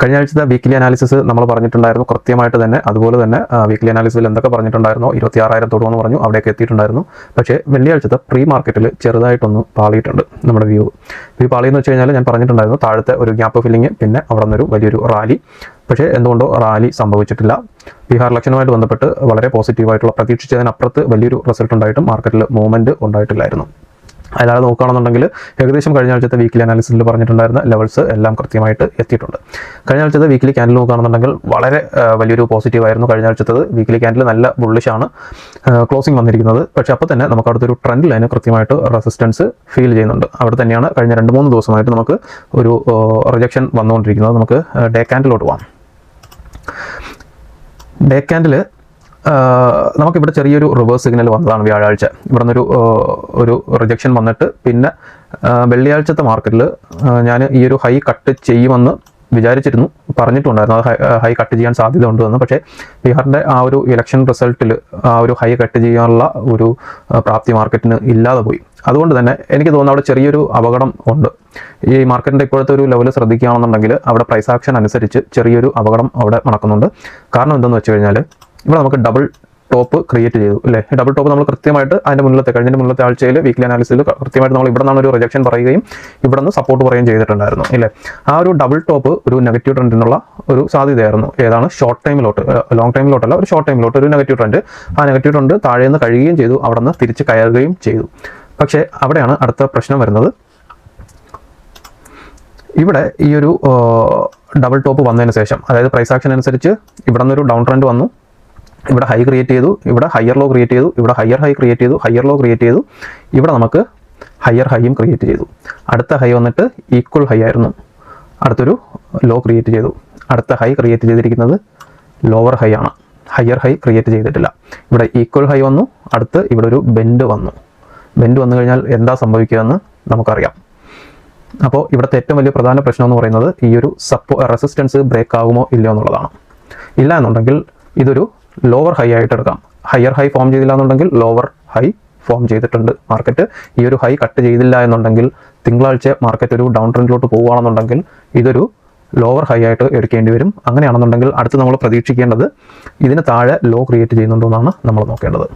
കഴിഞ്ഞ ആഴ്ചത്തെ weekly analysis നമ്മൾ പറഞ്ഞിട്ടുണ്ടായിരുന്നു കൃത്യമായിട്ട് തന്നെ. അതുപോലെ തന്നെ വീക്ക്ലി അനാലിസിസിൽ എന്തൊക്കെ പറഞ്ഞിട്ടുണ്ടായിരുന്നോ 26,000 തൊടുമെന്ന് പറഞ്ഞു, അവിടേക്ക് എത്തിയിട്ടുണ്ടായിരുന്നു. പക്ഷേ വെള്ളിയാഴ്ചത്തെ പ്രീ മാർക്കറ്റിൽ ചെറുതായിട്ടൊന്ന് പാളിയിട്ടുണ്ട് നമ്മുടെ വ്യൂ പാളിയെന്ന് വെച്ച് കഴിഞ്ഞാൽ ഞാൻ പറഞ്ഞിട്ടുണ്ടായിരുന്നു താഴത്തെ ഒരു ഗ്യാപ്പ് ഫില്ലിങ്, പിന്നെ അവിടെ നിന്നൊരു വലിയൊരു റാലി. പക്ഷേ എന്തുകൊണ്ടോ റാലി സംഭവിച്ചിട്ടില്ല. ബീഹാർ ഇലക്ഷനുമായിട്ട് ബന്ധപ്പെട്ട് വളരെ പോസിറ്റീവായിട്ടുള്ള പ്രതീക്ഷിച്ചതിനപ്പുറത്ത് വലിയൊരു റിസൾട്ട് ഉണ്ടായിട്ടും മാർക്കറ്റിൽ മൂവ്മെൻറ്റ് ഉണ്ടായിട്ടില്ലായിരുന്നു. അല്ലാതെ നോക്കുകയാണെന്നുണ്ടെങ്കിൽ ഏകദേശം കഴിഞ്ഞ ആഴ്ചത്തെ വീക്ക്ലി അനാലിസിസിൽ പറഞ്ഞിട്ടുണ്ടായിരുന്ന ലെവൽസ് എല്ലാം കൃത്യമായിട്ട് എത്തിയിട്ടുണ്ട്. കഴിഞ്ഞ ആഴ്ചത്തെ വീക്ക്ലി ക്യാൻഡിൽ നോക്കുകയാണെന്നുണ്ടെങ്കിൽ വളരെ വലിയൊരു പോസിറ്റീവായിരുന്നു. കഴിഞ്ഞ ആഴ്ചത്തത് വീക്ക്ലി ക്യാൻഡിൽ നല്ല ബുള്ളിഷാണ് ക്ലോസിംഗ് വന്നിരിക്കുന്നത്. പക്ഷേ അപ്പോൾ തന്നെ നമുക്ക് അവിടുത്തെ ഒരു ട്രെൻഡ് ലൈന് കൃത്യമായിട്ട് റെസിസ്റ്റൻസ് ഫീൽ ചെയ്യുന്നുണ്ട്. അവിടെ തന്നെയാണ് കഴിഞ്ഞ 2-3 ദിവസമായിട്ട് നമുക്ക് ഒരു റിജക്ഷൻ വന്നുകൊണ്ടിരിക്കുന്നത്. നമുക്ക് ഡേ ക്യാൻഡിലോട്ട് പോകാം. ഡേ ക്യാൻഡിൽ നമുക്കിവിടെ ചെറിയൊരു റിവേഴ്സ് സിഗ്നൽ വന്നതാണ് വ്യാഴാഴ്ച. ഇവിടെ നിന്നൊരു ഒരു റിജക്ഷൻ വന്നിട്ട് പിന്നെ വെള്ളിയാഴ്ചത്തെ മാർക്കറ്റിൽ ഞാൻ ഈ ഒരു ഹൈ കട്ട് ചെയ്യുമെന്ന് വിചാരിച്ചിരുന്നു, പറഞ്ഞിട്ടുണ്ടായിരുന്നു അത് ഹൈ കട്ട് ചെയ്യാൻ സാധ്യത ഉണ്ടെന്ന്. പക്ഷേ ബീഹാറിൻ്റെ ആ ഒരു ഇലക്ഷൻ റിസൾട്ടിൽ ആ ഒരു ഹൈ കട്ട് ചെയ്യാനുള്ള ഒരു പ്രാപ്തി മാർക്കറ്റിന് ഇല്ലാതെ പോയി. അതുകൊണ്ട് തന്നെ എനിക്ക് തോന്നുന്നു അവിടെ ചെറിയൊരു അപകടം ഉണ്ട്. ഈ മാർക്കറ്റിൻ്റെ ഇപ്പോഴത്തെ ഒരു ലെവൽ ശ്രദ്ധിക്കുകയാണെന്നുണ്ടെങ്കിൽ അവിടെ പ്രൈസ് ആക്ഷൻ അനുസരിച്ച് ചെറിയൊരു അപകടം അവിടെ നടക്കുന്നുണ്ട്. കാരണം എന്തെന്ന് വെച്ച് കഴിഞ്ഞാൽ ഇവിടെ നമുക്ക് ഡബിൾ ടോപ്പ് ക്രിയേറ്റ് ചെയ്തു അല്ലേ. ഡബിൾ ടോപ്പ് നമ്മൾ കൃത്യമായിട്ട് അതിൻ്റെ മുന്നത്തെ ആഴ്ചയിൽ വീക്ക്ലി അനാലിസിൽ കൃത്യമായിട്ട് നമ്മൾ ഇവിടെ നിന്നാണ് ഒരു റിജക്ഷൻ പറയുകയും ഇവിടെ നിന്ന് സപ്പോർട്ട് പറയുകയും ചെയ്തിട്ടുണ്ടായിരുന്നു ഇല്ലേ. ആ ഒരു ഡബിൾ ടോപ്പ് ഒരു നെഗറ്റീവ് ട്രെൻഡിനുള്ള ഒരു സാധ്യതയായിരുന്നു. ഏതാണ് ഷോർട്ട് ടൈമിലോട്ട്, ലോങ് ടൈമിലോട്ടല്ല, ഒരു ഷോർട്ട് ടൈമിലോട്ട് ഒരു നെഗറ്റീവ് ട്രെൻഡ്. ആ നെഗറ്റീവ് ട്രെൻഡ് താഴെ നിന്ന് കഴിയുകയും ചെയ്തു, അവിടെ നിന്ന് തിരിച്ച് കയറുകയും ചെയ്തു. പക്ഷേ അവിടെയാണ് അടുത്ത പ്രശ്നം വരുന്നത്. ഇവിടെ ഈ ഒരു ഡബിൾ ടോപ്പ് വന്നതിന് ശേഷം, അതായത് പ്രൈസ് ആക്ഷൻ അനുസരിച്ച് ഇവിടെ നിന്നൊരു ഡൗൺ ട്രെൻഡ് വന്നു, ഇവിടെ ഹൈ ക്രിയേറ്റ് ചെയ്തു, ഇവിടെ ഹയർ ലോ ക്രിയേറ്റ് ചെയ്തു, ഇവിടെ ഹയർ ഹൈ ക്രിയേറ്റ് ചെയ്തു, ഹയർ ലോ ക്രിയേറ്റ് ചെയ്തു, ഇവിടെ നമുക്ക് ഹയർ ഹൈയും ക്രിയേറ്റ് ചെയ്തു. അടുത്ത ഹൈ വന്നിട്ട് ഈക്വൽ ഹൈ ആയിരുന്നു, അടുത്തൊരു ലോ ക്രിയേറ്റ് ചെയ്തു. അടുത്ത ഹൈ ക്രിയേറ്റ് ചെയ്തിരിക്കുന്നത് ലോവർ ഹൈ ആണ്, ഹയർ ഹൈ ക്രിയേറ്റ് ചെയ്തിട്ടില്ല. ഇവിടെ ഈക്വൽ ഹൈ വന്നു, അടുത്ത് ഇവിടെ ഒരു ബെൻഡ് വന്നു. ബെൻഡ് വന്നു കഴിഞ്ഞാൽ എന്താ സംഭവിക്കുക എന്ന് നമുക്കറിയാം. അപ്പോൾ ഇവിടുത്തെ ഏറ്റവും വലിയ പ്രധാന പ്രശ്നം എന്ന് പറയുന്നത് ഈ ഒരു റെസിസ്റ്റൻസ് ബ്രേക്ക് ആകുമോ ഇല്ലയോ എന്നുള്ളതാണ്. ഇല്ല എന്നുണ്ടെങ്കിൽ ഇതൊരു ലോവർ ഹൈ ആയിട്ട് എടുക്കാം. ഹയർ ഹൈ ഫോം ചെയ്തില്ല എന്നുണ്ടെങ്കിൽ ലോവർ ഹൈ ഫോം ചെയ്തിട്ടുണ്ട് മാർക്കറ്റ്. ഈ ഒരു ഹൈ കട്ട് ചെയ്തില്ല എന്നുണ്ടെങ്കിൽ തിങ്കളാഴ്ച മാർക്കറ്റ് ഒരു ഡൗൺ ട്രെൻഡിലോട്ട് പോവുകയാണെന്നുണ്ടെങ്കിൽ ഇതൊരു ലോവർ ഹൈ ആയിട്ട് എടുക്കേണ്ടി വരും. അങ്ങനെയാണെന്നുണ്ടെങ്കിൽ അടുത്ത് നമ്മൾ പ്രതീക്ഷിക്കേണ്ടത് ഇതിന് താഴെ ലോ ക്രിയേറ്റ് ചെയ്യുന്നുണ്ടോ എന്നാണ് നമ്മൾ നോക്കേണ്ടത്.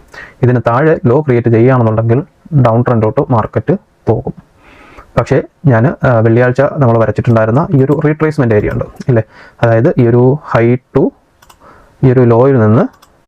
ഇതിന് താഴെ ലോ ക്രിയേറ്റ് ചെയ്യുകയാണെന്നുണ്ടെങ്കിൽ ഡൗൺ ട്രെൻഡിലോട്ട് മാർക്കറ്റ് പോകും. പക്ഷേ ഞാൻ വെള്ളിയാഴ്ച നമ്മൾ വരച്ചിട്ടുണ്ടായിരുന്ന ഈ ഒരു റീട്രേസ്മെൻറ്റ് ഏരിയ ഉണ്ട് ഇല്ലേ, അതായത് ഈ ഒരു ഹൈ ടു ഈ ഒരു ലോയിൽ നിന്ന്